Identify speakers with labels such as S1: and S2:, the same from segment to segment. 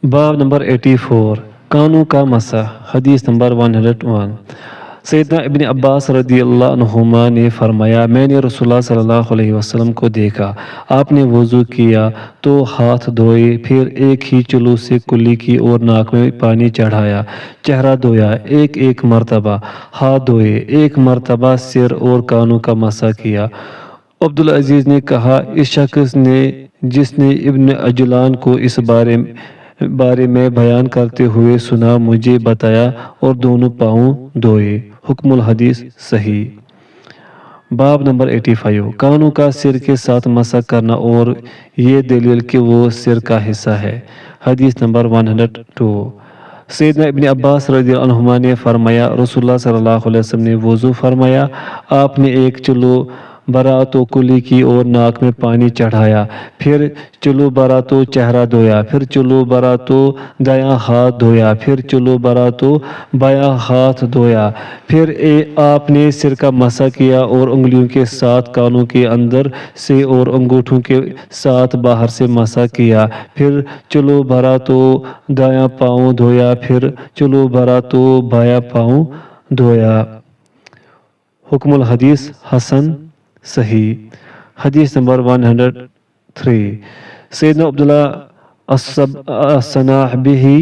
S1: باب نمبر 84 کانوں کا مسح حدیث نمبر 101 سیدنا ابن عباس رضی اللہ عنہما نے فرمایا میں نے رسول اللہ صلی اللہ علیہ وسلم کو دیکھا، آپ نے وضو کیا تو ہاتھ دھوئے، پھر ایک ہی چلو سے کلی کی اور ناک میں پانی چڑھایا، چہرہ دھویا ایک ایک مرتبہ، ہاتھ دھوئے ایک مرتبہ، سر اور کانوں کا مسح کیا۔ عبدالعزیز نے کہا اس شخص نے جس نے ابن عجلان کو اس بارے میں بیان کرتے ہوئے سنا مجھے بتایا اور دونوں پاؤں دھوئے۔ حکم الحدیث صحیح۔ باب نمبر 85 کانوں کا سر کے ساتھ مسح کرنا اور یہ دلیل کہ وہ سر کا حصہ ہے۔ حدیث نمبر 102 سیدنا ابن عباس رضی اللہ عنہما نے فرمایا رسول اللہ صلی اللہ علیہ وسلم نے وضو فرمایا، آپ نے ایک چلو برا تو کلی کی اور ناک میں پانی چڑھایا، پھر چلو برا تو چہرہ دھویا، پھر چلو برا تو دایاں ہاتھ دھویا، پھر چلو برا تو بایاں ہاتھ دھویا، پھر آپ نے سر کا مسح کیا اور انگلیوں کے ساتھ کانوں کے اندر سے اور انگوٹھوں کے ساتھ باہر سے مسح کیا، پھر چلو بھرا تو دایاں پاؤں دھویا، پھر چلو بھرا تو بایاں پاؤں دھویا۔ حکم الحدیث حسن صحیح۔ حدیث نمبر 103 سیدنا عبداللہ الصنابحی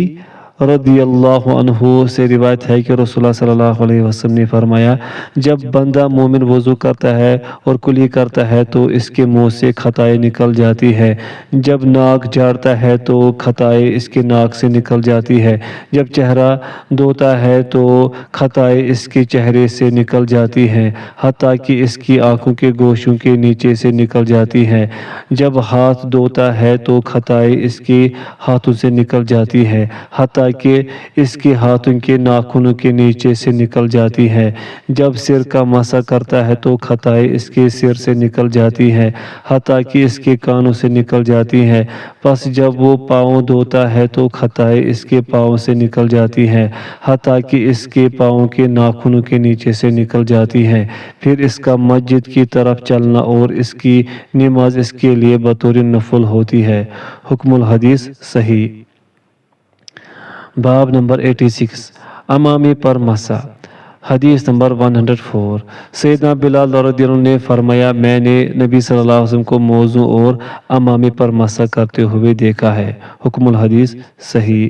S1: رضی اللہ عنہ سے روایت ہے کہ رسول اللہ صلی اللہ علیہ وسلم نے فرمایا جب بندہ مومن وضو کرتا ہے اور کلی کرتا ہے تو اس کے منہ سے خطائیں نکل جاتی ہے، جب ناک جھاڑتا ہے تو خطائیں اس کے ناک سے نکل جاتی ہے، جب چہرہ دھوتا ہے تو خطائیں اس کے چہرے سے نکل جاتی ہیں، حتیٰ کہ اس کی آنکھوں کے گوشوں کے نیچے سے نکل جاتی ہیں، جب ہاتھ دھوتا ہے تو خطائیں اس کے ہاتھوں سے نکل جاتی ہیں، حتیٰ کہ اس کے ہاتھوں کے ناخنوں کے نیچے سے نکل جاتی ہیں، جب سر کا مسح کرتا ہے تو خطائیں اس کے سر سے نکل جاتی ہیں، حتیٰ کہ اس کے کانوں سے نکل جاتی ہیں، پس جب وہ پاؤں دھوتا ہے تو خطائیں اس کے پاؤں سے نکل جاتی ہیں، حتیٰ کہ اس کے پاؤں کے ناخنوں کے نیچے سے نکل جاتی ہیں، پھر اس کا مسجد کی طرف چلنا اور اس کی نماز اس کے لیے بطور نفل ہوتی ہے۔ حکم الحدیث صحیح۔ باب نمبر 86 امامے پر مسح حدیث نمبر 104 سیدنا بلال رضی اللہ عنہ نے فرمایا میں نے نبی صلی اللہ علیہ وسلم کو موزوں اور امامے پر مسح کرتے ہوئے دیکھا ہے۔ حکم الحدیث صحیح۔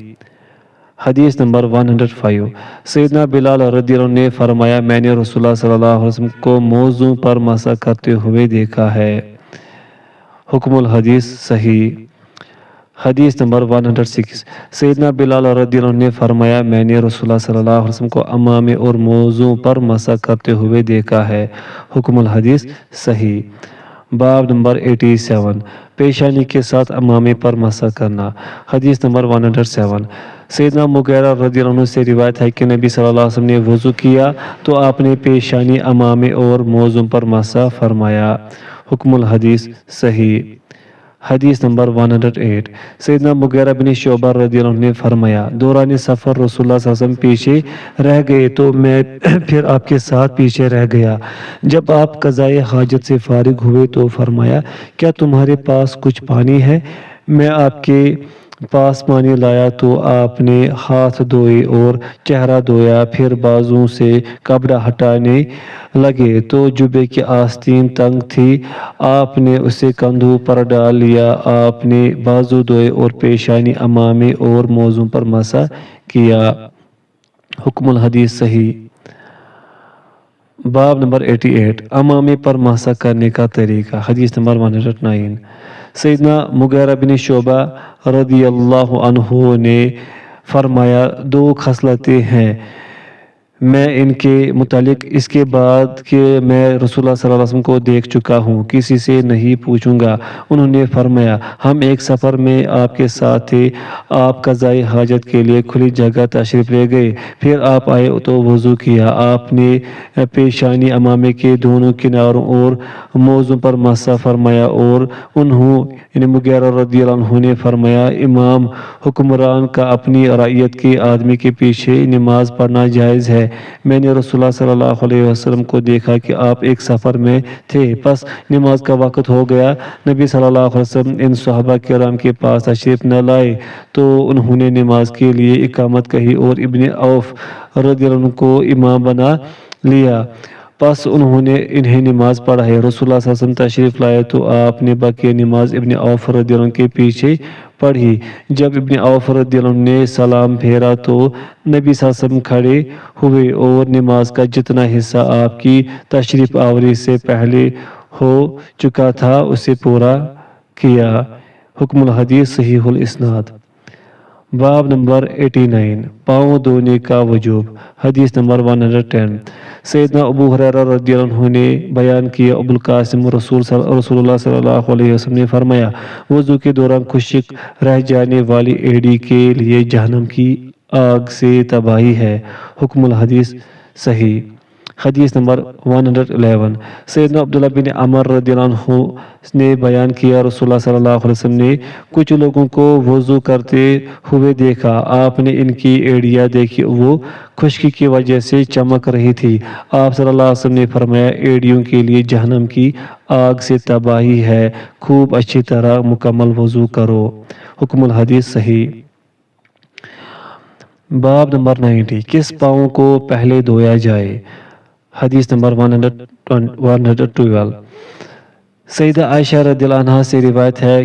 S1: حدیث نمبر 105 سیدنا بلال رضی اللہ عنہ نے فرمایا میں نے رسول اللہ صلی اللہ علیہ وسلم کو موزوں پر مسح کرتے ہوئے دیکھا ہے۔ حکم الحدیث صحیح۔ حدیث نمبر 106 سیدنا بلال رضی اللہ عنہ نے فرمایا میں نے رسول اللہ صلی اللہ علیہ وسلم کو امامے اور موزوں پر مسح کرتے ہوئے دیکھا ہے۔ حکم الحدیث صحیح۔ باب نمبر 87 پیشانی کے ساتھ امامے پر مسح کرنا حدیث نمبر 107 سیدنا مغیرہ رضی اللہ عنہ سے روایت ہے کہ نبی صلی اللہ علیہ وسلم نے وضو کیا تو آپ نے پیشانی امامے اور موزوں پر مسح فرمایا۔ حکم الحدیث صحیح۔ حدیث نمبر 108 سیدنا مغیرہ بن شعبہ رضی اللہ عنہ نے فرمایا دوران سفر رسول اللہ صلی اللہ علیہ وسلم پیچھے رہ گئے تو میں پھر آپ کے ساتھ پیچھے رہ گیا، جب آپ قضائے حاجت سے فارغ ہوئے تو فرمایا کیا تمہارے پاس کچھ پانی ہے؟ میں آپ کے پاس پانی لایا تو آپ نے ہاتھ دھوئے اور چہرہ دھویا، پھر بازوں سے کپڑا ہٹانے لگے تو جبے کی آستین تنگ تھی، آپ نے اسے کندھوں پر ڈال لیا، آپ نے بازو دھوئے اور پیشانی امامے اور موزوں پر مسح کیا۔ حکم الحدیث صحیح۔ باب نمبر 88 امامے پر مسح کرنے کا طریقہ حدیث نمبر 109 سیدنا مغیرہ بن شعبہ رضی اللہ عنہ نے فرمایا دو خصلتیں ہیں میں ان کے متعلق اس کے بعد کہ میں رسول اللہ صلی اللہ علیہ وسلم کو دیکھ چکا ہوں کسی سے نہیں پوچھوں گا۔ انہوں نے فرمایا ہم ایک سفر میں آپ کے ساتھ تھے، آپ قضائے حاجت کے لیے کھلی جگہ تشریف لے گئے، پھر آپ آئے تو وضو کیا، آپ نے پیشانی امامے کے دونوں کناروں اور موزوں پر مسح فرمایا اور انہوں مغیرہ رضی اللہ عنہ نے فرمایا امام حکمران کا اپنی رعیت کے آدمی کے پیچھے نماز پڑھنا جائز ہے، میں نے رسول اللہ صلی اللہ علیہ وسلم کو دیکھا کہ آپ ایک سفر میں تھے، پس نماز کا وقت ہو گیا۔ نبی صلی اللہ علیہ وسلم ان صحابہ کرام کے پاس تشریف نہ لائے تو انہوں نے نماز کے لیے اقامت کہی اور ابن عوف رضی اللہ عنہ کو امام بنا لیا، پس انہوں نے انہیں نماز پڑھائی۔ رسول اللہ صلی اللہ علیہ وسلم تشریف لائے تو آپ نے بقیہ نماز ابن عوف رضی اللہ عنہ کے پیچھے پڑھی۔ جب ابن عوف رضی اللہ عنہ نے سلام پھیرا تو نبی صلی اللہ علیہ وسلم کھڑے ہوئے اور نماز کا جتنا حصہ آپ کی تشریف آوری سے پہلے ہو چکا تھا اسے پورا کیا۔ حکم الحدیث صحیح الاسناد۔ باب نمبر 89 پاؤں دھونے کا وجوب۔ حدیث نمبر 110 سیدنا ابو ہریرہ رضی اللہ عنہ نے بیان کیا، ابو القاسم رسول اللہ صلی اللہ علیہ وسلم نے فرمایا، وضو کے دوران خشک رہ جانے والی ایڑی کے لیے جہنم کی آگ سے تباہی ہے۔ حکم الحدیث صحیح۔ حدیث نمبر 111 سیدنا عبداللہ بن عمر رضی اللہ عنہ نے بیان کیا، رسول اللہ صلی اللہ علیہ وسلم نے کچھ لوگوں کو وضو کرتے ہوئے دیکھا، آپ نے ان کی ایڑیاں دیکھی، وہ خشکی کی وجہ سے چمک رہی تھی۔ آپ صلی اللہ علیہ وسلم نے فرمایا، ایڑیوں کے لیے جہنم کی آگ سے تباہی ہے، خوب اچھی طرح مکمل وضو کرو۔ حکم الحدیث صحیح۔ باب نمبر 90 کس پاؤں کو پہلے دھویا جائے۔ حدیث نمبر 112 سیدہ عائشہ رضی اللہ عنہا سے روایت ہے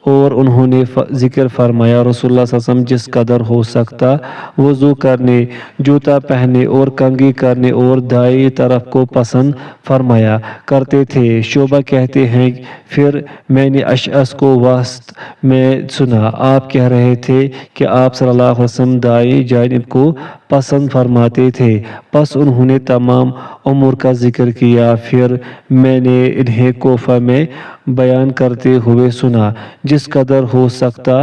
S1: اور انہوں نے ذکر فرمایا، رسول اللہ صلی اللہ علیہ وسلم جس قدر ہو سکتا وضو کرنے، جوتا پہننے اور کنگھی کرنے اور دائیں طرف کو پسند فرمایا کرتے تھے۔ شعبہ کہتے ہیں، پھر میں نے اشعث کو وسط میں سنا، آپ کہہ رہے تھے کہ آپ صلی اللہ علیہ وسلم دائیں جانب کو پسند فرماتے تھے، پس انہوں نے تمام امور کا ذکر کیا، پھر میں نے انہیں کوفہ میں بیان کرتے ہوئے سنا، جس قدر ہو سکتا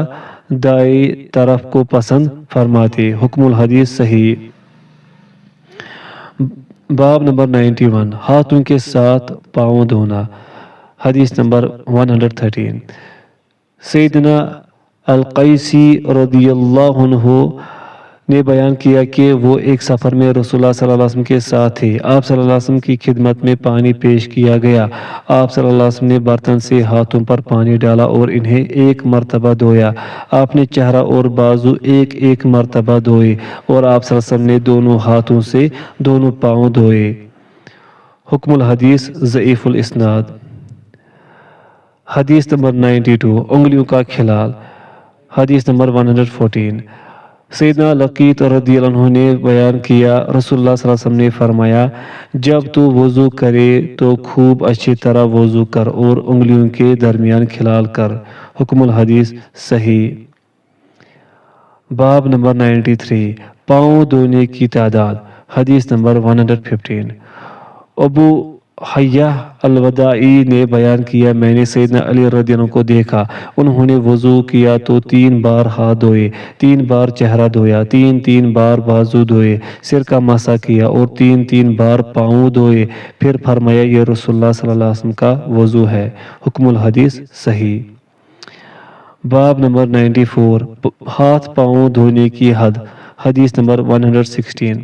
S1: دائیں طرف کو پسند فرماتے۔ حکم الحدیث صحیح۔ باب نمبر 91 ہاتھوں کے ساتھ پاؤں دھونا۔ حدیث نمبر 113 سیدنا القیسی رضی اللہ عنہ نے بیان کیا کہ وہ ایک سفر میں رسول اللہ صلی اللہ علیہ وسلم کے ساتھ تھے۔ آپ صلی اللہ علیہ وسلم کی خدمت میں پانی پیش کیا گیا۔ آپ صلی اللہ علیہ وسلم نے برتن سے ہاتھوں پر پانی ڈالا اور انہیں ایک مرتبہ دھویا۔ آپ نے چہرہ اور بازو ایک ایک مرتبہ دھوئے اور آپ صلی اللہ علیہ وسلم نے دونوں ہاتھوں سے دونوں پاؤں دھوئے۔ حکم الحدیث ضعیف الاسناد۔ حدیث نمبر 92 انگلیوں کا کھلال۔ حدیث نمبر 114 سیدنا لقیط رضی اللہ عنہ نے بیان کیا، رسول اللہ صلی اللہ علیہ وسلم نے فرمایا، جب تو وضو کرے تو خوب اچھی طرح وضو کر اور انگلیوں کے درمیان کھلال کر۔ حکم الحدیث صحیح۔ باب نمبر 93 پاؤں دھونے کی تعداد۔ حدیث نمبر 115 ابو حیہ الوداعی نے بیان کیا، میں نے سیدنا علی رضی اللہ عنہ کو دیکھا، انہوں نے وضو کیا تو 3 بار ہاتھ دھوئے، 3 بار چہرہ دھویا، 3 بار بازو دھوئے، سر کا مسح کیا اور 3 بار پاؤں دھوئے، پھر فرمایا، یہ رسول اللہ صلی اللہ علیہ وسلم کا وضو ہے۔ حکم الحدیث صحیح۔ باب نمبر 94 ہاتھ پاؤں دھونے کی حد۔ حدیث نمبر 116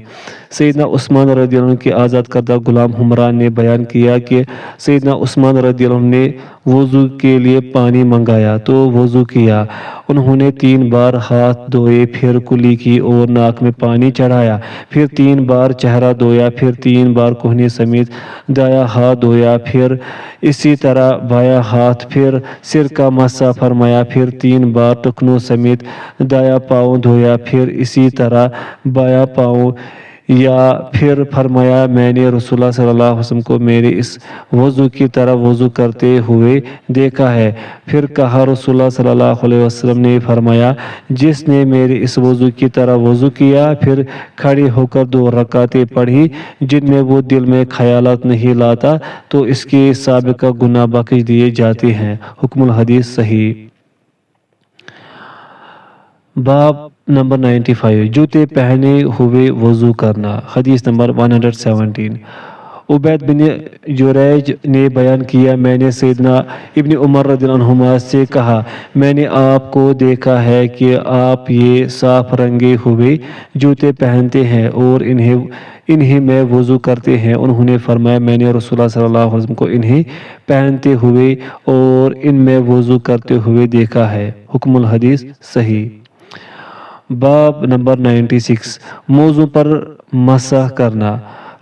S1: سیدنا عثمان رضی اللہ عنہ کے آزاد کردہ غلام حمران نے بیان کیا کہ سیدنا عثمان رضی اللہ عنہ نے وضو کے لیے پانی منگایا تو وضو کیا، انہوں نے 3 بار ہاتھ دھوئے، پھر کلی کی اور ناک میں پانی چڑھایا، پھر 3 بار چہرہ دھویا، پھر 3 بار کہنے سمیت دایاں ہاتھ دھویا، پھر اسی طرح بایاں ہاتھ، پھر سر کا مسح فرمایا، پھر 3 بار ٹخنوں سمیت دایاں پاؤں دھویا، پھر اسی طرح بایاں پاؤں، یا پھر فرمایا، میں نے رسول اللہ صلی اللہ علیہ وسلم کو میرے اس وضو کی طرح وضو کرتے ہوئے دیکھا ہے۔ پھر کہا، رسول اللہ صلی اللہ علیہ وسلم نے فرمایا، جس نے میرے اس وضو کی طرح وضو کیا، پھر کھڑے ہو کر 2 رکعتیں پڑھی جن میں وہ دل میں خیالات نہیں لاتا، تو اس کے سابقہ گناہ بخش دیے جاتے ہیں۔ حکم الحدیث صحیح۔ باب نمبر 95 جوتے پہنے ہوئے وضو کرنا۔ حدیث نمبر 117 عبید بن جریج نے بیان کیا میں نے سیدنا ابن عمر رضی اللہ عنہما سے کہا میں نے آپ کو دیکھا ہے کہ آپ یہ صاف رنگے ہوئے جوتے پہنتے ہیں اور انہیں میں وضو کرتے ہیں۔ انہوں نے فرمایا میں نے رسول اللہ صلی اللہ علیہ وسلم کو انہیں پہنتے ہوئے اور ان میں وضو کرتے ہوئے دیکھا ہے۔ حکم الحدیث صحیح۔ باب نمبر 96 موضوع پر مسح کرنا۔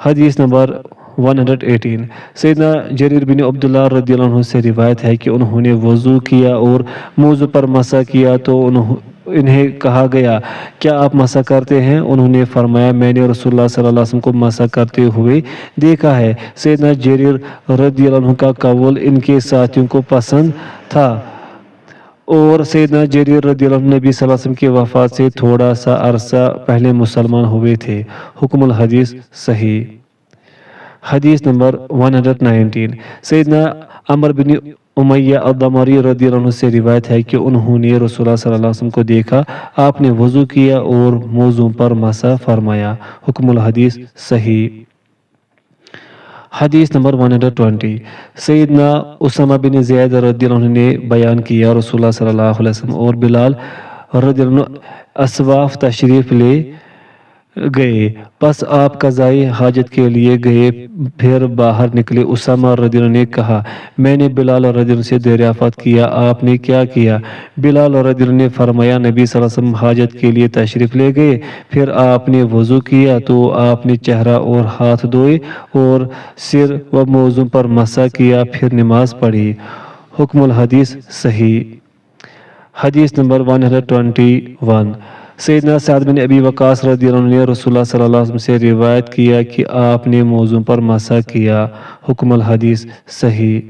S1: حدیث نمبر 118 سیدنا جریر بن عبداللہ رضی اللہ عنہ سے روایت ہے کہ انہوں نے وضو کیا اور موضوع پر مسح کیا تو انہیں کہا گیا کیا آپ مسح کرتے ہیں؟ انہوں نے فرمایا میں نے رسول اللہ صلی اللہ علیہ وسلم کو مسح کرتے ہوئے دیکھا ہے۔ سیدنا جریر رضی اللہ عنہ کا قول ان کے ساتھیوں کو پسند تھا اور سیدنا جریر رضی اللہ عنہ نبی صلی اللہ علیہ وسلم کی وفات سے تھوڑا سا عرصہ پہلے مسلمان ہوئے تھے۔ حکم الحدیث صحیح۔ حدیث نمبر 119 سیدنا عمر بن امیہ الضمری رضی اللہ عنہ سے روایت ہے کہ انہوں نے رسول اللہ صلی اللہ علیہ وسلم کو دیکھا، آپ نے وضو کیا اور موضوع پر مسح فرمایا۔ حکم الحدیث صحیح۔ حدیث نمبر 120 سیدنا اسامہ بن زید رضی اللہ عنہ نے بیان کیا رسول اللہ صلی اللہ علیہ وسلم اور بلال رضی اللہ عنہ اسواف تشریف لے گئے، پس آپ قضائے حاجت کے لیے گئے، پھر باہر نکلے۔ اسامہ رضی اللہ عنہ نے کہا میں نے بلال رضی اللہ عنہ سے دریافت کیا آپ نے کیا کیا؟ بلال رضی اللہ عنہ نے فرمایا نبی صلی اللہ علیہ وسلم حاجت کے لیے تشریف لے گئے، پھر آپ نے وضو کیا تو آپ نے چہرہ اور ہاتھ دھوئے اور سر و موضوع پر مسح کیا، پھر نماز پڑھی۔ حکم الحدیث صحیح۔ حدیث نمبر 121 سیدنا سعد بن ابی وقاص رضی اللہ عنہ نے رسول اللہ صلی اللہ علیہ وسلم سے روایت کیا کہ آپ نے موضوع پر مسح کیا۔ حکم الحدیث صحیح۔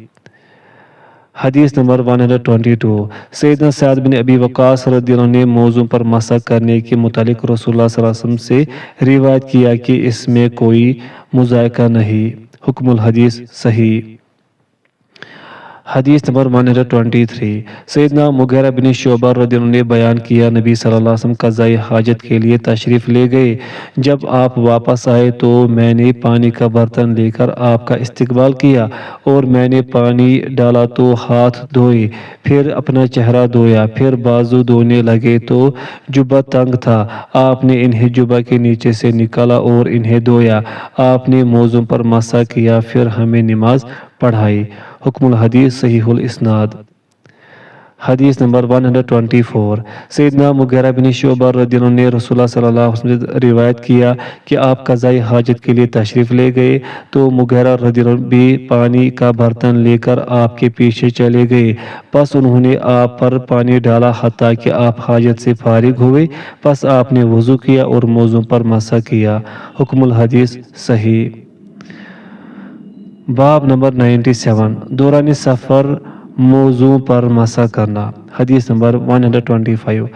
S1: حدیث نمبر 122 سیدنا سعد بن ابی وقاص رضی اللہ عنہ نے موضوع پر مسح کرنے کے متعلق رسول اللہ صلی اللہ علیہ وسلم سے روایت کیا کہ اس میں کوئی مذائقہ نہیں۔ حکم الحدیث صحیح۔ حدیث نمبر 123 سیدنا مغیرہ بن شعبہ رضی اللہ عنہ نے بیان کیا نبی صلی اللہ علیہ وسلم قضائے حاجت کے لیے تشریف لے گئے، جب آپ واپس آئے تو میں نے پانی کا برتن لے کر آپ کا استقبال کیا اور میں نے پانی ڈالا تو ہاتھ دھوئے، پھر اپنا چہرہ دھویا، پھر بازو دھونے لگے تو جبہ تنگ تھا، آپ نے انہیں جبہ کے نیچے سے نکالا اور انہیں دھویا، آپ نے موضوع پر مسح کیا، پھر ہمیں نماز پڑھائی۔ حکم الحدیث صحیح الاسناد۔ حدیث نمبر 124 سیدنا مغیرہ بن شعبہ رضی اللہ عنہ نے رسول اللہ صلی اللہ علیہ وسلم سے روایت کیا کہ آپ قضائے حاجت کے لیے تشریف لے گئے تو مغیرہ رضی اللہ عنہ بھی پانی کا برتن لے کر آپ کے پیچھے چلے گئے، پس انہوں نے آپ پر پانی ڈالا حتیٰ کہ آپ حاجت سے فارغ ہوئے، پس آپ نے وضو کیا اور موضوع پر مسح کیا۔ حکم الحدیث صحیح۔ باب نمبر 97 دوران سفر موضوع پر مسح کرنا۔ حدیث نمبر 125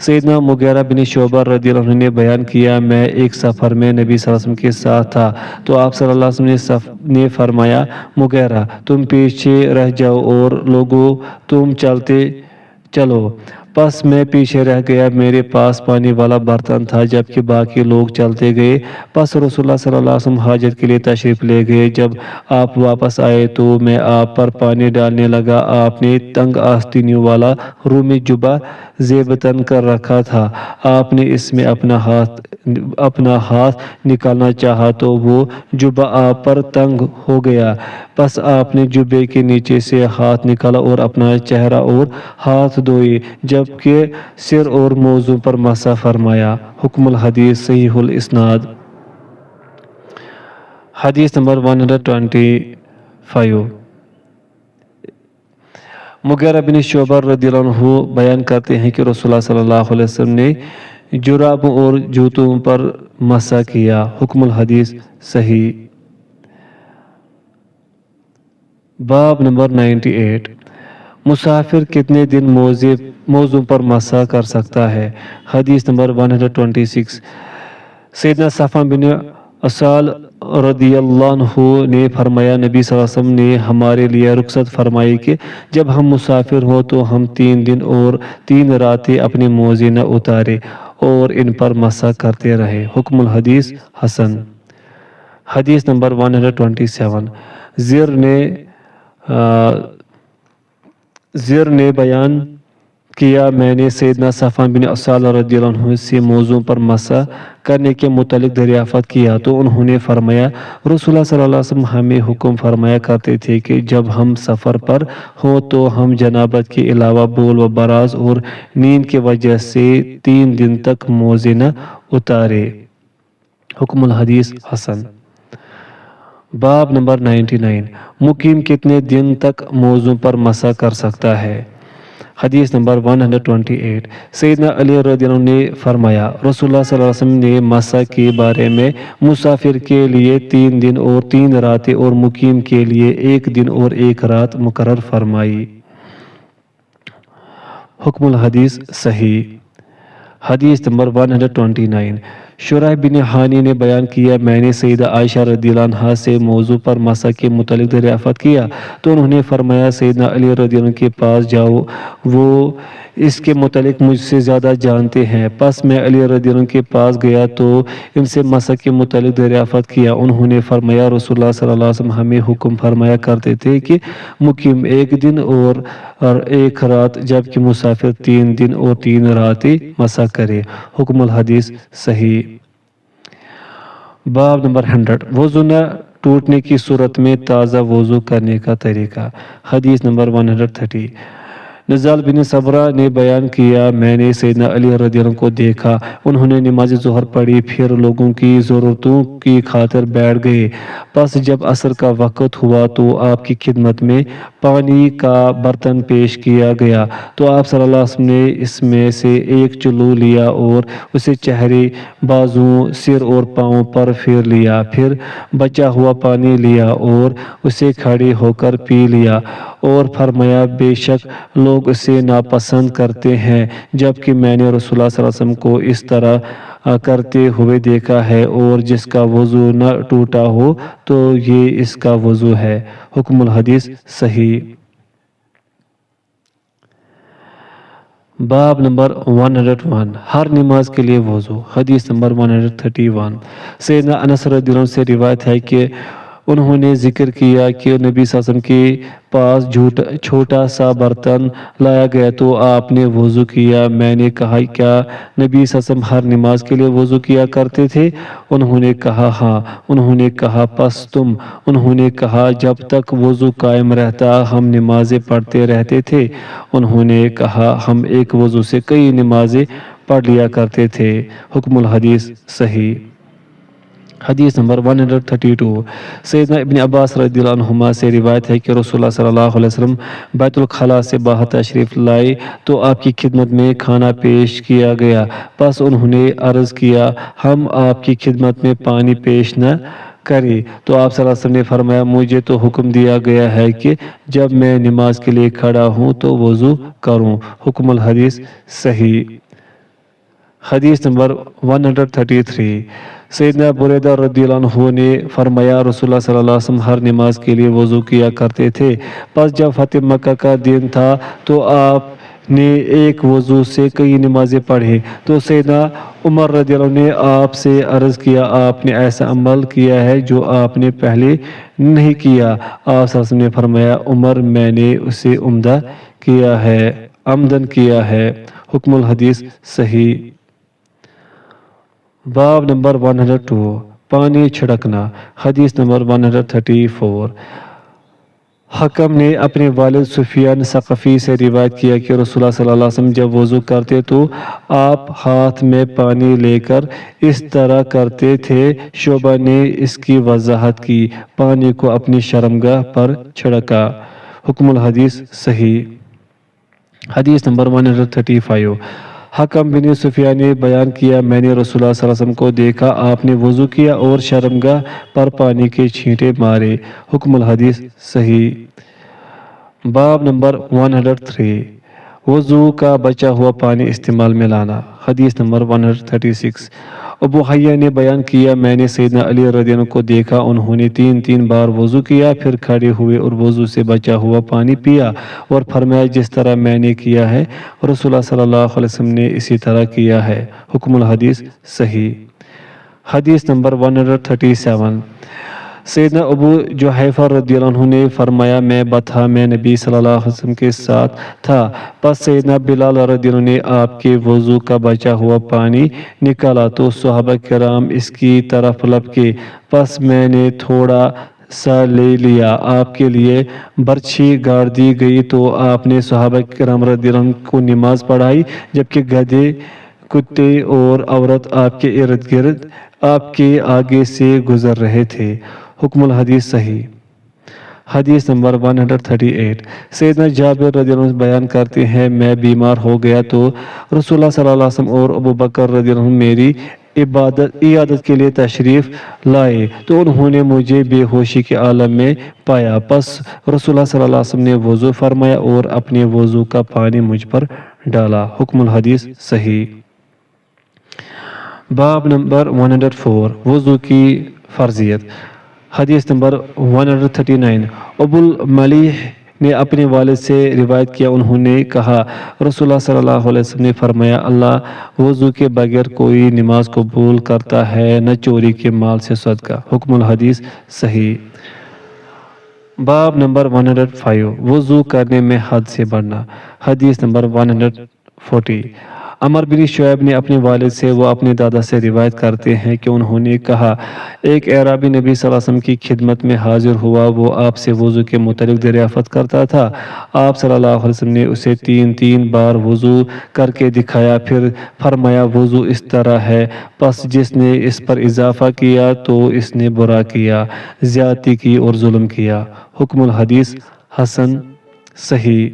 S1: سیدنا مغیرہ بن شعبہ رضی اللہ عنہ نے بیان کیا میں ایک سفر میں نبی صلی اللہ علیہ وسلم کے ساتھ تھا تو آپ صلی اللہ علیہ وسلم نے فرمایا مغیرہ تم پیچھے رہ جاؤ اور لوگوں تم چلتے چلو، پس میں پیچھے رہ گیا، میرے پاس پانی والا برتن تھا جبکہ باقی لوگ چلتے گئے، پس رسول اللہ صلی اللہ علیہ وسلم حاجت کے لیے تشریف لے گئے، جب آپ واپس آئے تو میں آپ پر پانی ڈالنے لگا، آپ نے تنگ آستینوں والا رومی جبہ زیب تن کر رکھا تھا، آپ نے اس میں اپنا ہاتھ نکالنا چاہا تو وہ جبہ آپ پر تنگ ہو گیا، پس آپ نے جبے کے نیچے سے ہاتھ نکالا اور اپنا چہرہ اور ہاتھ دھوئے، جبکہ سر اور موضوع پر مسح فرمایا۔ حکم الحدیث صحیح الاسناد۔ حدیث نمبر 125 مغیرہ بن شعبہ رضی اللہ عنہ بیان کرتے ہیں کہ رسول اللہ صلی اللہ علیہ وسلم نے جرابوں اور جوتوں پر مسح کیا۔ حکم الحدیث صحیح۔ باب نمبر 98 مسافر کتنے دن موضوع پر مسح کر سکتا ہے؟ حدیث نمبر 126 سیدنا صفوان بن اسال رضی اللہ عنہ نے فرمایا نبی صلی اللہ علیہ وسلم نے ہمارے لیے رخصت فرمائی کہ جب ہم مسافر ہو تو ہم 3 دن اور 3 راتیں اپنے موزے نہ اتارے اور ان پر مسح کرتے رہے۔ حکم الحدیث حسن۔ حدیث نمبر 127 زیر نے بیان کیا میں نے سیدنا صفوان بن عسال رضی اللہ عنہ سے موضوع پر مسح کرنے کے متعلق دریافت کیا تو انہوں نے فرمایا رسول اللہ صلی اللہ علیہ وسلم ہمیں حکم فرمایا کرتے تھے کہ جب ہم سفر پر ہوں تو ہم جنابت کے علاوہ بول و براز اور نیند کی وجہ سے 3 دن تک موزے نہ اتارے۔ حکم الحدیث حسن۔ باب نمبر 99 مقیم کتنے دن تک موضوع پر مسح کر سکتا ہے؟ حدیث نمبر 128 سیدنا علی رضی اللہ عنہ نے فرمایا رسول اللہ صلی اللہ علیہ وسلم نے مسح کے بارے میں مسافر کے لیے 3 دن اور 3 راتیں اور مقیم کے لیے 1 دن اور 1 رات مقرر فرمائی۔ حکم الحدیث صحیح۔ حدیث نمبر 129 شرح بن حانی نے بیان کیا میں نے سیدہ عائشہ رضی اللہ عنہا سے موضوع پر مسح کے متعلق دریافت کیا تو انہوں نے فرمایا سیدنا علی رضی اللہ عنہ کے پاس جاؤ وہ اس کے متعلق مجھ سے زیادہ جانتے ہیں۔ پس میں علی رضی اللہ عنہ کے پاس گیا تو ان سے مسح کے متعلق دریافت کیا۔ انہوں نے فرمایا رسول اللہ صلی اللہ علیہ وسلم ہمیں حکم فرمایا کرتے تھے کہ مقیم 1 دن اور 1 رات جبکہ مسافر 3 دن اور 3 راتیں مسح کرے۔ حکم الحدیث صحیح۔ باب نمبر 100 وضو نہ ٹوٹنے کی صورت میں تازہ وضو کرنے کا طریقہ۔ حدیث نمبر 130 نزال بن صبرہ نے بیان کیا میں نے سیدنا علی رضی اللہ عنہ کو دیکھا انہوں نے نماز ظہر پڑھی پھر لوگوں کی ضرورتوں کی خاطر بیٹھ گئے۔ پس جب عصر کا وقت ہوا تو آپ کی خدمت میں پانی کا برتن پیش کیا گیا تو آپ صلی اللہ علیہ وسلم نے اس میں سے 1 چلو لیا اور اسے چہرے بازوں سر اور پاؤں پر پھیر لیا پھر بچا ہوا پانی لیا اور اسے کھڑے ہو کر پی لیا اور فرمایا بے شک لوگ اسے ناپسند کرتے ہیں جبکہ میں نے رسول اللہ صلی اللہ علیہ وسلم کو اس طرح کرتے ہوئے دیکھا ہے اور جس کا وضو نہ ٹوٹا ہو تو یہ اس کا وضو ہے۔ حکم الحدیث صحیح۔ باب نمبر 101 ہر نماز کے لیے وضو۔ حدیث نمبر 131 سیدنا انس رضی اللہ عنہ سے روایت ہے کہ انہوں نے ذکر کیا کہ نبی صلی اللہ علیہ وسلم کے پاس چھوٹا سا برتن لایا گیا تو آپ نے وضو کیا۔ میں نے کہا کیا نبی صلی اللہ علیہ وسلم ہر نماز کے لیے وضو کیا کرتے تھے؟ انہوں نے کہا ہاں۔ انہوں نے کہا پس تم؟ انہوں نے کہا جب تک وضو قائم رہتا ہم نمازیں پڑھتے رہتے تھے۔ انہوں نے کہا ہم ایک وضو سے کئی نمازیں پڑھ لیا کرتے تھے۔ حکم الحدیث صحیح۔ حدیث نمبر 132 سیدنا ابن عباس رضی اللہ عنہما سے روایت ہے کہ رسول اللہ صلی اللہ علیہ وسلم بیت الخلاء سے باہر تشریف لائے تو آپ کی خدمت میں کھانا پیش کیا گیا۔ پس انہوں نے عرض کیا ہم آپ کی خدمت میں پانی پیش نہ کریں تو آپ صلی اللہ علیہ وسلم نے فرمایا مجھے تو حکم دیا گیا ہے کہ جب میں نماز کے لیے کھڑا ہوں تو وضو کروں۔ حکم الحدیث صحیح۔ حدیث نمبر 133 سیدنا بریدہ رضی اللہ عنہ نے فرمایا رسول اللہ صلی اللہ علیہ وسلم ہر نماز کے لیے وضو کیا کرتے تھے۔ پس جب فتح مکہ کا دن تھا تو آپ نے ایک وضو سے کئی نمازیں پڑھی تو سیدنا عمر رضی اللہ عنہ نے آپ سے عرض کیا آپ نے ایسا عمل کیا ہے جو آپ نے پہلے نہیں کیا۔ آپ صلی اللہ علیہ وسلم نے فرمایا عمر میں نے اسے عمدن کیا ہے۔ حکم الحدیث صحیح۔ باب نمبر 102 پانی چھڑکنا۔ حدیث نمبر 134 حکم نے اپنے والد سفیان ثقفی سے روایت کیا کہ رسول اللہ صلی اللہ علیہ وسلم جب وضو کرتے تو آپ ہاتھ میں پانی لے کر اس طرح کرتے تھے۔ شعبہ نے اس کی وضاحت کی پانی کو اپنی شرمگاہ پر چھڑکا۔ حکم الحدیث صحیح۔ حدیث نمبر 135 حکم بن سفیان نے بیان کیا میں نے رسول اللہ صلی اللہ علیہ وسلم کو دیکھا آپ نے وضو کیا اور شرمگاہ پر پانی کے چھینٹے مارے۔ حکم الحدیث صحیح۔ باب نمبر 103 وضو کا بچا ہوا پانی استعمال میں لانا۔ حدیث نمبر 136 ابو حیہ نے بیان کیا میں نے سیدنا علی رضی اللہ عنہ کو دیکھا انہوں نے 3 بار وضو کیا پھر کھڑے ہوئے اور وضو سے بچا ہوا پانی پیا اور فرمایا جس طرح میں نے کیا ہے رسول اللہ صلی اللہ علیہ وسلم نے اسی طرح کیا ہے۔ حکم الحدیث صحیح۔ حدیث نمبر 137 سیدنا ابو جحیفہ رضی اللہ عنہ نے فرمایا میں بطحہ میں نبی صلی اللہ علیہ وسلم کے ساتھ تھا، پس سیدنا بلال رضی اللہ عنہ نے آپ کے وضو کا بچا ہوا پانی نکالا تو صحابہ کرام اس کی طرف لپکے، پس میں نے تھوڑا سا لے لیا، آپ کے لیے برچھی گاڑ دی گئی تو آپ نے صحابہ کرام رضی اللہ عنہ کو نماز پڑھائی، جبکہ گدھے، کتے اور عورت آپ کے ارد گرد آپ کے آگے سے گزر رہے تھے۔ حکم الحدیث صحیح۔ حدیث نمبر 138 سیدنا جابر رضی اللہ عنہ بیان کرتے ہیں میں بیمار ہو گیا تو رسول اللہ صلی اللہ علیہ وسلم اور ابو بکر رضی اللہ عنہ میری عیادت کے لیے تشریف لائے تو انہوں نے مجھے بے ہوشی کے عالم میں پایا، پس رسول اللہ صلی اللہ علیہ وسلم نے وضو فرمایا اور اپنے وضو کا پانی مجھ پر ڈالا۔ حکم الحدیث صحیح۔ باب نمبر 104 وضو کی فرضیت۔ حدیث نمبر 139 ابو الملیح نے اپنے والد سے روایت کیا، انہوں نے کہا رسول اللہ صلی اللہ علیہ وسلم نے فرمایا اللہ وضو کے بغیر کوئی نماز قبول کرتا ہے نہ چوری کے مال سے صدقہ۔ حکم الحدیث صحیح۔ باب نمبر 105 وضو کرنے میں حد سے بڑھنا۔ حدیث نمبر 140 عمر بن شعیب نے اپنے والد سے وہ اپنے دادا سے روایت کرتے ہیں کہ انہوں نے کہا ایک اعرابی نبی صلی اللہ علیہ وسلم کی خدمت میں حاضر ہوا، وہ آپ سے وضو کے متعلق دریافت کرتا تھا۔ آپ صلی اللہ علیہ وسلم نے اسے تین بار وضو کر کے دکھایا، پھر فرمایا وضو اس طرح ہے، پس جس نے اس پر اضافہ کیا تو اس نے برا کیا، زیادتی کی اور ظلم کیا۔ حکم الحدیث حسن صحیح۔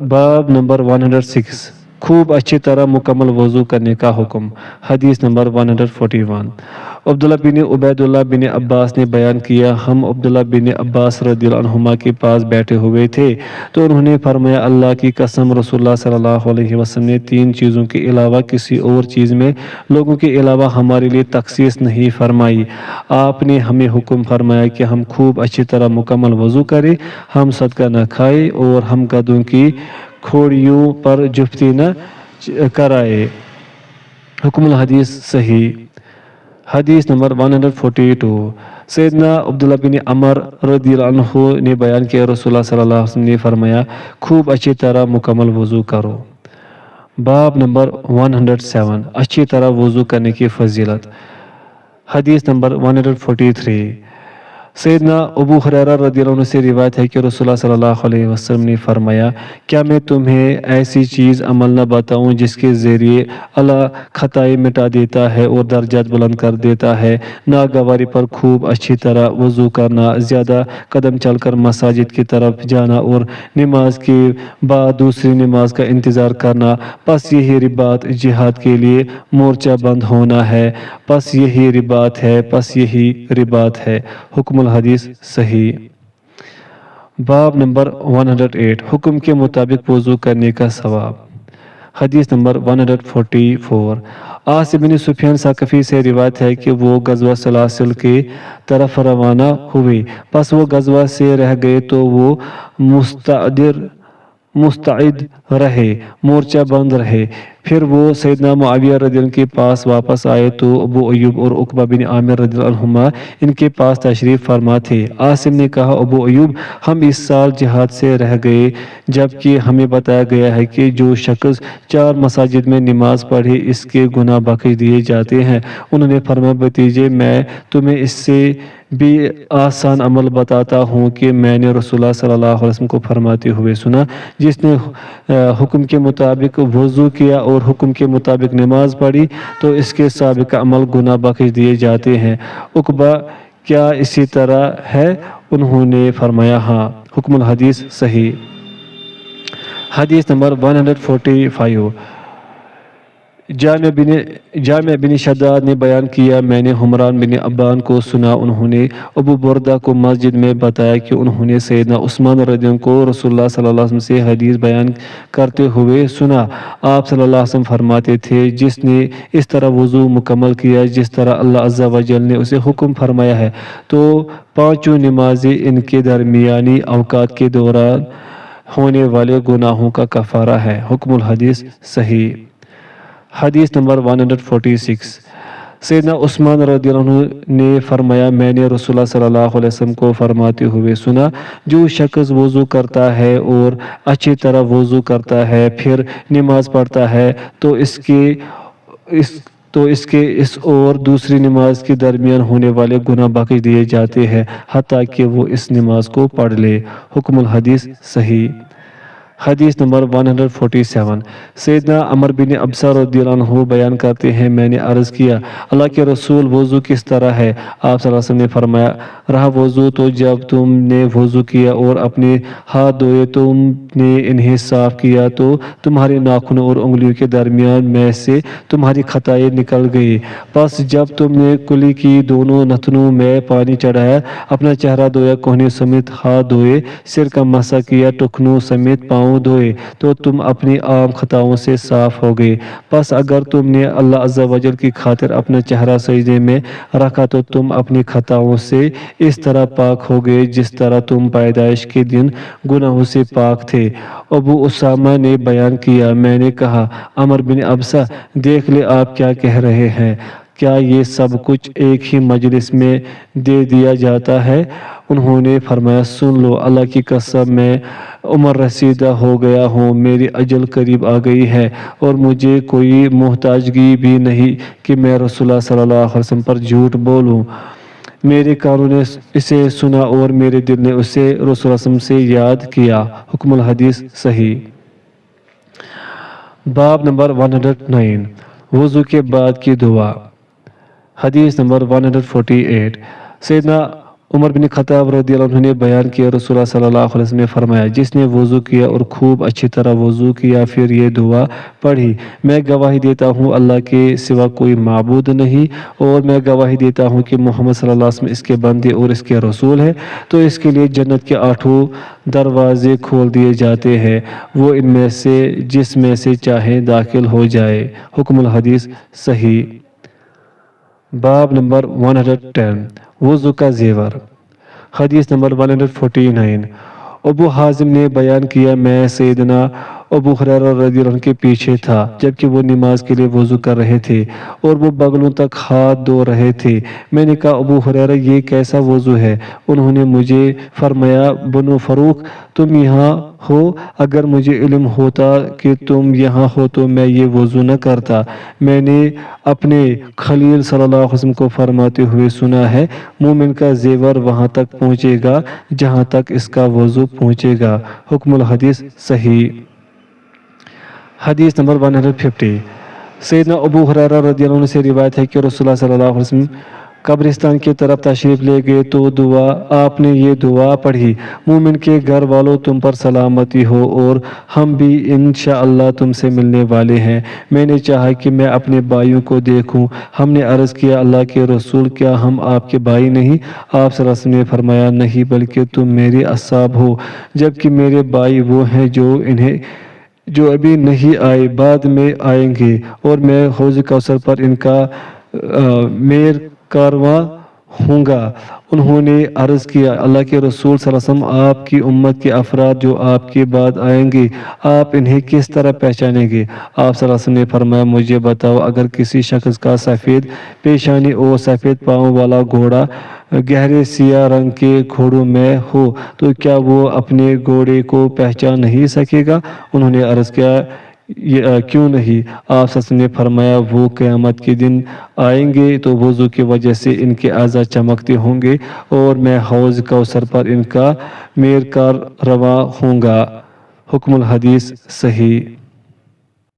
S1: باب نمبر 106 خوب اچھی طرح مکمل وضو کرنے کا حکم۔ حدیث نمبر 141 عبداللہ بن عبید اللہ بن عباس نے بیان کیا ہم عبداللہ بن عباس رضی اللہ عنہما کے پاس بیٹھے ہوئے تھے تو انہوں نے فرمایا اللہ کی قسم رسول اللہ صلی اللہ علیہ وسلم نے 3 چیزوں کے علاوہ کسی اور چیز میں لوگوں کے علاوہ ہمارے لیے تخصیص نہیں فرمائی۔ آپ نے ہمیں حکم فرمایا کہ ہم خوب اچھی طرح مکمل وضو کریں، ہم صدقہ نہ کھائیں اور ہم گدھوں کی کھوڑیوں پر جفتی نہ کرائے۔ حکم الحدیث صحیح۔ حدیث نمبر 142 سیدنا عبداللہ بن عمر رضی اللہ عنہ نے بیان کیا رسول اللہ صلی اللہ علیہ وسلم نے فرمایا خوب اچھی طرح مکمل وضو کرو۔ باب نمبر 107 اچھی طرح وضو کرنے کی فضیلت۔ حدیث نمبر 143 سیدنا ابو ہریرہ رضی اللہ عنہ سے روایت ہے کہ رسول اللہ صلی اللہ علیہ وسلم نے فرمایا کیا میں تمہیں ایسی چیز عمل نہ بتاؤں جس کے ذریعے اللہ خطائیں مٹا دیتا ہے اور درجات بلند کر دیتا ہے؟ ناگواری پر خوب اچھی طرح وضو کرنا، زیادہ قدم چل کر مساجد کی طرف جانا اور نماز کے بعد دوسری نماز کا انتظار کرنا، پس یہی رباط جہاد کے لیے مورچہ بند ہونا ہے، پس یہی رباط ہے، پس یہی رباط ہے۔ حکم الحدیث صحیح۔ باب نمبر 108 حکم کے مطابق وضو کرنے کا ثواب۔ حدیث نمبر 144 عاصم بن سفیان ثقفی سے روایت ہے کہ وہ غزوہ سلاسل کے طرف روانہ ہوئے، پس وہ غزوہ سے رہ گئے تو وہ مستعد رہے، مورچہ بند رہے۔ پھر وہ سیدنا معاویہ رضی اللہ عنہ کے پاس واپس آئے تو ابو ایوب اور عقبہ بن عامر رضی اللہ عنہما ان کے پاس تشریف فرما تھے۔ عاصم نے کہا ابو ایوب ہم اس سال جہاد سے رہ گئے جبکہ ہمیں بتایا گیا ہے کہ جو شخص 4 مساجد میں نماز پڑھے اس کے گناہ بخش دیے جاتے ہیں۔ انہوں نے فرمایا بھتیجے میں تمہیں اس سے بھی آسان عمل بتاتا ہوں کہ میں نے رسول اللہ صلی اللہ علیہ وسلم کو فرماتے ہوئے سنا جس نے حکم کے مطابق وضو کیا اور حکم کے مطابق نماز پڑھی تو اس کے سابقہ عمل گناہ بخش دیے جاتے ہیں۔ عقبہ کیا اسی طرح ہے؟ انہوں نے فرمایا ہاں۔ حکم الحدیث صحیح۔ حدیث نمبر 145 جامع بن شداد نے بیان کیا میں نے حمران بن ابان کو سنا، انہوں نے ابو بردہ کو مسجد میں بتایا کہ انہوں نے سیدنا عثمان رضی اللہ عنہ کو رسول اللہ صلی اللہ علیہ وسلم سے حدیث بیان کرتے ہوئے سنا۔ آپ صلی اللہ علیہ وسلم فرماتے تھے جس نے اس طرح وضو مکمل کیا جس طرح اللہ عز و جل نے اسے حکم فرمایا ہے تو 5 نمازیں ان کے درمیانی اوقات کے دوران ہونے والے گناہوں کا کفارہ ہے۔ حکم الحدیث صحیح۔ حدیث نمبر 146 سیدنا عثمان رضی اللہ عنہ نے فرمایا میں نے رسول اللہ صلی اللہ علیہ وسلم کو فرماتے ہوئے سنا جو شخص وضو کرتا ہے اور اچھی طرح وضو کرتا ہے پھر نماز پڑھتا ہے تو اس کے اس اور دوسری نماز کے درمیان ہونے والے گناہ بخش دیے جاتے ہیں حتیٰ کہ وہ اس نماز کو پڑھ لے۔ حکم الحدیث صحیح۔ حدیث نمبر 147 سیدنا عمر بن ابسہ رضی اللہ عنہ بیان کرتے ہیں میں نے عرض کیا اللہ کے رسول وضو کس طرح ہے؟ آپ صلی اللہ علیہ وسلم نے فرمایا رہا وضو تو جب تم نے وضو کیا اور اپنے ہاتھ دھوئے تم نے انہیں صاف کیا تو تمہارے ناخنوں اور انگلیوں کے درمیان میں سے تمہاری خطائیں نکل گئی، پس جب تم نے کلی کی دونوں نتنوں میں پانی چڑھایا اپنا چہرہ دھویا کوہنی سمیت ہاتھ دھوئے سر کا مسح کیا ٹخنوں سمیت پاؤں دھوئے تو تم اپنی عام خطاؤں سے صاف ہو گئے۔ پس اگر تم نے اللہ عز و جل کی خاطر اپنا چہرہ سجدے میں رکھا تو تم اپنی خطاؤں سے اس طرح پاک ہو گئے جس طرح تم پیدائش کے دن گناہوں سے پاک تھے۔ ابو اسامہ نے بیان کیا میں نے کہا عمر بن ابسہ دیکھ لے آپ کیا کہہ رہے ہیں، کیا یہ سب کچھ ایک ہی مجلس میں دے دیا جاتا ہے؟ انہوں نے فرمایا سن لو اللہ کی قسم میں عمر رسیدہ ہو گیا ہوں، میری اجل قریب آ گئی ہے اور مجھے کوئی محتاجگی بھی نہیں کہ میں رسول اللہ صلی اللہ علیہ وسلم پر جھوٹ بولوں۔ میرے کانوں نے اسے سنا اور میرے دل نے اسے رسول اللہ صلی اللہ علیہ وسلم سے یاد کیا۔ حکم الحدیث صحیح۔ باب نمبر 109 وضو کے بعد کی دعا۔ حدیث نمبر 148 سیدنا عمر بن خطاب رضی اللہ عنہ نے بیان کیا رسول اللہ صلی اللہ علیہ وسلم نے فرمایا جس نے وضو کیا اور خوب اچھی طرح وضو کیا پھر یہ دعا پڑھی میں گواہی دیتا ہوں اللہ کے سوا کوئی معبود نہیں اور میں گواہی دیتا ہوں کہ محمد صلی اللہ علیہ وسلم اس کے بندے اور اس کے رسول ہے تو اس کے لیے جنت کے 8 دروازے کھول دیے جاتے ہیں، وہ ان میں سے جس میں سے چاہے داخل ہو جائے۔ حکم الحدیث صحیح۔ باب نمبر 110 وضو کا زیور۔ حدیث نمبر 149 ابو حازم نے بیان کیا میں سیدنا ابو ہریرہ رضی اللہ عنہ کے پیچھے تھا جبکہ وہ نماز کے لیے وضو کر رہے تھے اور وہ بغلوں تک ہاتھ دھو رہے تھے۔ میں نے کہا ابو ہریرہ یہ کیسا وضو ہے؟ انہوں نے مجھے فرمایا بنو فروخ تم یہاں ہو، اگر مجھے علم ہوتا کہ تم یہاں ہو تو میں یہ وضو نہ کرتا۔ میں نے اپنے خلیل صلی اللہ علیہ وسلم کو فرماتے ہوئے سنا ہے مومن کا زیور وہاں تک پہنچے گا جہاں تک اس کا وضو پہنچے گا۔ حکم الحدیث صحیح۔ حدیث نمبر 150 سیدنا ابو ہریرہ رضی اللہ عنہ سے روایت ہے کہ رسول اللہ صلی اللہ علیہ وسلم قبرستان کی طرف تشریف لے گئے تو آپ نے یہ دعا پڑھی مومن کے گھر والوں تم پر سلامتی ہو اور ہم بھی انشاءاللہ تم سے ملنے والے ہیں۔ میں نے چاہا کہ میں اپنے بھائیوں کو دیکھوں، ہم نے عرض کیا اللہ کے رسول کیا ہم آپ کے بھائی نہیں؟ آپ صلی اللہ علیہ وسلم نے فرمایا نہیں بلکہ تم میرے اصحاب ہو، جبکہ میرے بھائی وہ ہیں جو ابھی نہیں آئے بعد میں آئیں گے اور میں حوض کوثر پر ان کا میر کارواں ہوں گا۔ انہوں نے عرض کیا اللہ کے رسول صلی اللہ علیہ وسلم آپ کی امت کے افراد جو آپ کے بعد آئیں گے آپ انہیں کس طرح پہچانیں گے؟ آپ صلی اللہ علیہ وسلم نے فرمایا مجھے بتاؤ اگر کسی شخص کا سفید پیشانی اور سفید پاؤں والا گھوڑا گہرے سیاہ رنگ کے گھوڑوں میں ہو تو کیا وہ اپنے گھوڑے کو پہچان نہیں سکے گا؟ انہوں نے عرض کیا کیوں نہیں؟ آپ صلی اللہ علیہ وسلم نے فرمایا وہ قیامت کے دن آئیں گے تو وضو کی وجہ سے ان کے اعضاء چمکتے ہوں گے اور میں حوض کوثر پر ان کا میر کار رواں ہوں گا۔ حکم الحدیث صحیح۔